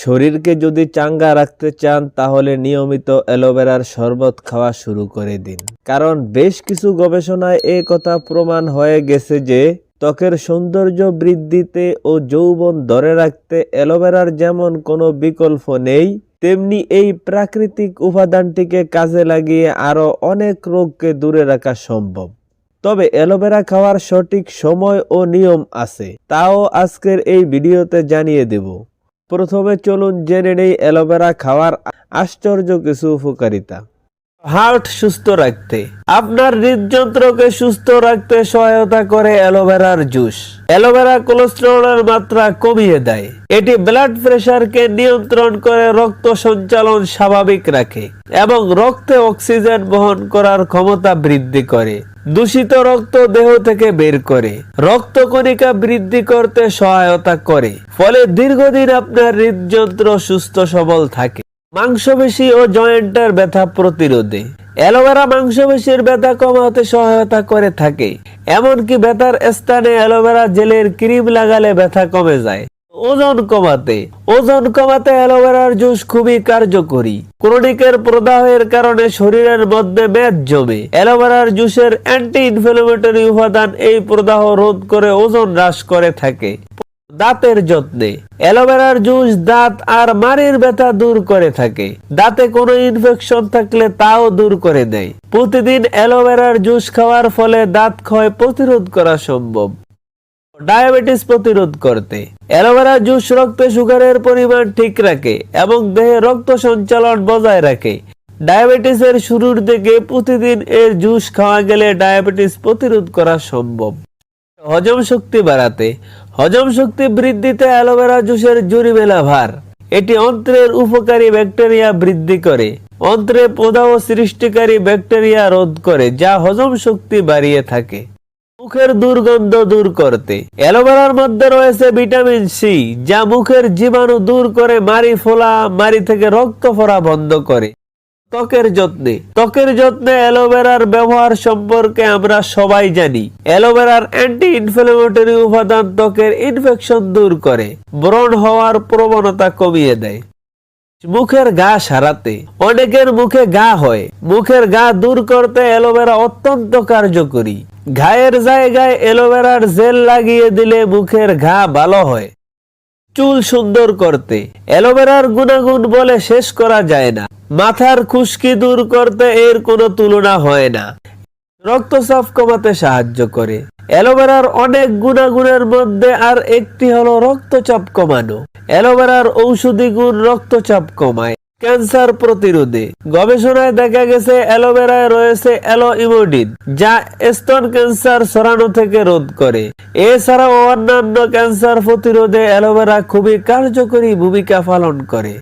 শরীরকে যদি চাঙ্গা রাখতে চান তাহলে নিয়মিত অ্যালোভেরার শরবত খাওয়া শুরু করে দিন। কারণ বেশ কিছু গবেষণায় এ কথা প্রমাণ হয়ে গেছে যে ত্বকের সৌন্দর্য বৃদ্ধিতে ও যৌবন ধরে রাখতে অ্যালোভেরার যেমন কোনো বিকল্প নেই, তেমনি এই প্রাকৃতিক উপাদানটিকে কাজে লাগিয়ে আরও অনেক রোগকে দূরে রাখা সম্ভব। তবে অ্যালোভেরা খাওয়ার সঠিক সময় ও নিয়ম আছে, তাও আজকের এই ভিডিওতে জানিয়ে দেব। প্রথমে চলুন জেনে নেই অ্যালোভেরা খাওয়ার আশ্চর্য কিছু উপকারিতা। হার্ট সুস্থ রাখতে, আপনার হৃদযন্ত্রকে সুস্থ রাখতে সহায়তা করে অ্যালোভেরার জুস। অ্যালোভেরা কোলেস্টেরলের মাত্রা কমিয়ে দেয়। এটি ব্লাড প্রেশারকে নিয়ন্ত্রণ করে রক্ত সঞ্চালন স্বাভাবিক রাখে এবং রক্তে অক্সিজেন বহন করার ক্ষমতা বৃদ্ধি করে। দূষিত রক্ত দেহ থেকে বের করে রক্তকণিকা বৃদ্ধি করতে সহায়তা করে, ফলে দীর্ঘদিন আপনার হৃদযন্ত্র সুস্থ সবল থাকে। মাংসপেশি ও জয়েন্টের ব্যথা প্রতিরোধে, অ্যালোভেরা মাংসপেশির ব্যথা কমাতে সহায়তা করে থাকে। এমনকি ব্যথার স্থানে অ্যালোভেরা জেলের ক্রিম লাগালে ব্যথা কমে যায়। ওজন কমাতে অ্যালোভেরার জুস খুবই কার্যকরী। ক্রনিকের প্রদাহের কারণে শরীরের মধ্যে মেদ জমে। অ্যালোভেরার জুসের অ্যান্টি ইনফ্ল্যামেটরি উপাদান এই প্রদাহ রোধ করে ওজন হ্রাস করে থাকে। দাঁতের যত্নে, অ্যালোভেরার জুস দাঁত আর মাড়ির ব্যথা দূর করে থাকে। দাঁতে কোনো ইনফেকশন থাকলে তাও দূর করে দেয়। প্রতিদিন অ্যালোভেরার জুস খাওয়ার ফলে দাঁত ক্ষয় প্রতিরোধ করা সম্ভব। ডায়াবেটিস প্রতিরোধ করতে, অ্যালোভেরা জুস রক্তে সুগারের পরিমাণ ঠিক রাখে এবং দেহে রক্ত সঞ্চালন বজায় রাখে। ডায়াবেটিসের শুরুর দিকে প্রতিদিন এর জুস খাওয়া গেলে ডায়াবেটিস প্রতিরোধ করা সম্ভব। হজম শক্তি বাড়াতে, হজম শক্তি বৃদ্ধিতে অ্যালোভেরা জুসের জুড়ি মেলা ভার। এটি অন্ত্রের উপকারী ব্যাকটেরিয়া বৃদ্ধি করে, অন্ত্রে প্রদাহ সৃষ্টিকারী ব্যাকটেরিয়া রোধ করে, যা হজম শক্তি বাড়িয়ে থাকে। মুখের দুর্গন্ধ দূর করতে, অ্যালোভেরার মধ্যে রয়েছে ভিটামিন সি, যা মুখের জীবাণু দূর করে মাড়ি থেকে রক্ত পড়া বন্ধ করে। ত্বকের যত্নে অ্যালোভেরার ব্যবহার সম্পর্কে আমরা সবাই জানি। অ্যালোভেরার অ্যান্টি ইনফ্ল্যামেটরি উপাদান ত্বকের ইনফেকশন দূর করে, ব্রণ হওয়ার প্রবণতা কমিয়ে দেয়। মুখের ঘা সারাতে, অনেকের মুখে ঘা হয়। মুখের ঘা দূর করতে অ্যালোভেরা অত্যন্ত কার্যকরী। ঘায়ের জায়গায় অ্যালোভেরার জেল লাগিয়ে দিলে মুখের ঘা ভালো হয়। চুল সুন্দর করতে, অ্যালোভেরার গুণাগুণ বলে শেষ করা যায় না। মাথার খুশকি দূর করতে এর কোনো তুলনা হয় না। রক্তচাপ কমাতে সাহায্য করে, অ্যালোভেরার অনেক গুণাগুণের মধ্যে আর একটি হলো রক্তচাপ কমানো। অ্যালোভেরার ঔষধি গুণ রক্তচাপ কমায়। ক্যান্সার প্রতিরোধে, গবেষণায় দেখা গেছে অ্যালোভেরায় রয়েছে অ্যালোইমোডিন, যা স্তন ক্যান্সার ছড়ানো থেকে রোধ করে। এছাড়াও অন্যান্য ক্যান্সার প্রতিরোধে অ্যালোভেরা খুবই কার্যকরী ভূমিকা পালন করে।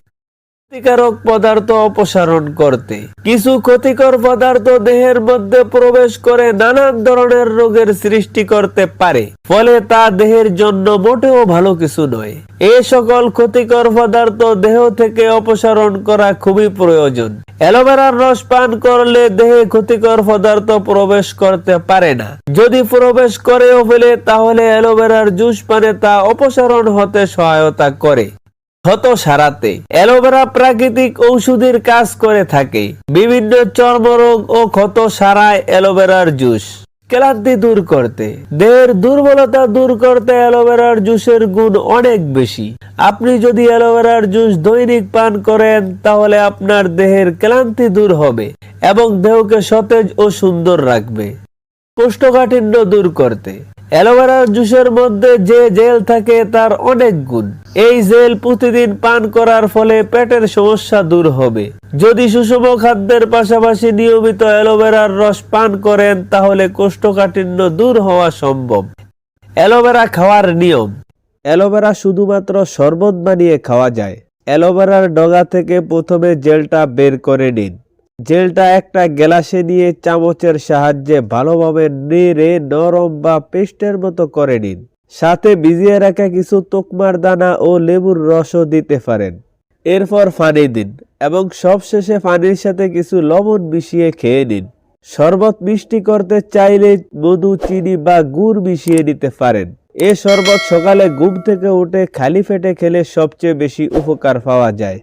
ক্ষতিকারক পদার্থ অপসারণ করতে, কিছু ক্ষতিকর পদার্থ দেহের মধ্যে প্রবেশ করে নানান ধরনের রোগের সৃষ্টি করতে পারে, ফলে তা দেহের জন্য মোটেও ভালো কিছু নয়। এই সকল ক্ষতিকর পদার্থ দেহ থেকে অপসারণ করা খুবই প্রয়োজন। অ্যালোভেরার রস পান করলে দেহে ক্ষতিকর পদার্থ প্রবেশ করতে পারে না। যদি প্রবেশ করেও ফেলে তাহলে অ্যালোভেরার জুস পানে তা অপসারণ হতে সহায়তা করে। ক্ষত সারাতে, অ্যালোভেরা প্রাকৃতিক ঔষধির কাজ করে থাকে। বিভিন্ন চর্মরোগ ও ক্ষত সারায় অ্যালোভেরার জুস। ক্লান্তি দূর করতে, দেহের দুর্বলতা দূর করতে অ্যালোভেরার জুসের গুণ অনেক বেশি। আপনি যদি অ্যালোভেরার জুস দৈনিক পান করেন তাহলে আপনার দেহের ক্লান্তি দূর হবে এবং দেহকে সতেজ ও সুন্দর রাখবে। কোষ্ঠকাঠিন্য দূর করতে, অ্যালোভেরার জুসের মধ্যে যে জেল থাকে তার অনেক গুণ। এই জেল প্রতিদিন পান করার ফলে পেটের সমস্যা দূর হবে। যদি সুষম খাদ্যের পাশাপাশি নিয়মিত অ্যালোভেরার রস পান করেন তাহলে কোষ্ঠকাঠিন্য দূর হওয়া সম্ভব। অ্যালোভেরা খাওয়ার নিয়ম, অ্যালোভেরা শুধুমাত্র শরবত বানিয়ে খাওয়া যায়। অ্যালোভেরার ডগা থেকে প্রথমে জেলটা বের করে নিন। জেলটা একটা গ্লাসে নিয়ে চামচের সাহায্যে ভালোভাবে নেড়ে নরম বা পেস্টের মতো করে নিন। সাথে ভিজিয়ে রাখা কিছু তোকমার দানা ও লেবুর রসও দিতে পারেন। এরপর পানি দিন এবং সবশেষে পানির সাথে কিছু লবণ মিশিয়ে খেয়ে নিন। শরবত মিষ্টি করতে চাইলে মধু, চিনি বা গুড় মিশিয়ে নিতে পারেন। এ শরবত সকালে ঘুম থেকে উঠে খালি পেটে খেলে সবচেয়ে বেশি উপকার পাওয়া যায়।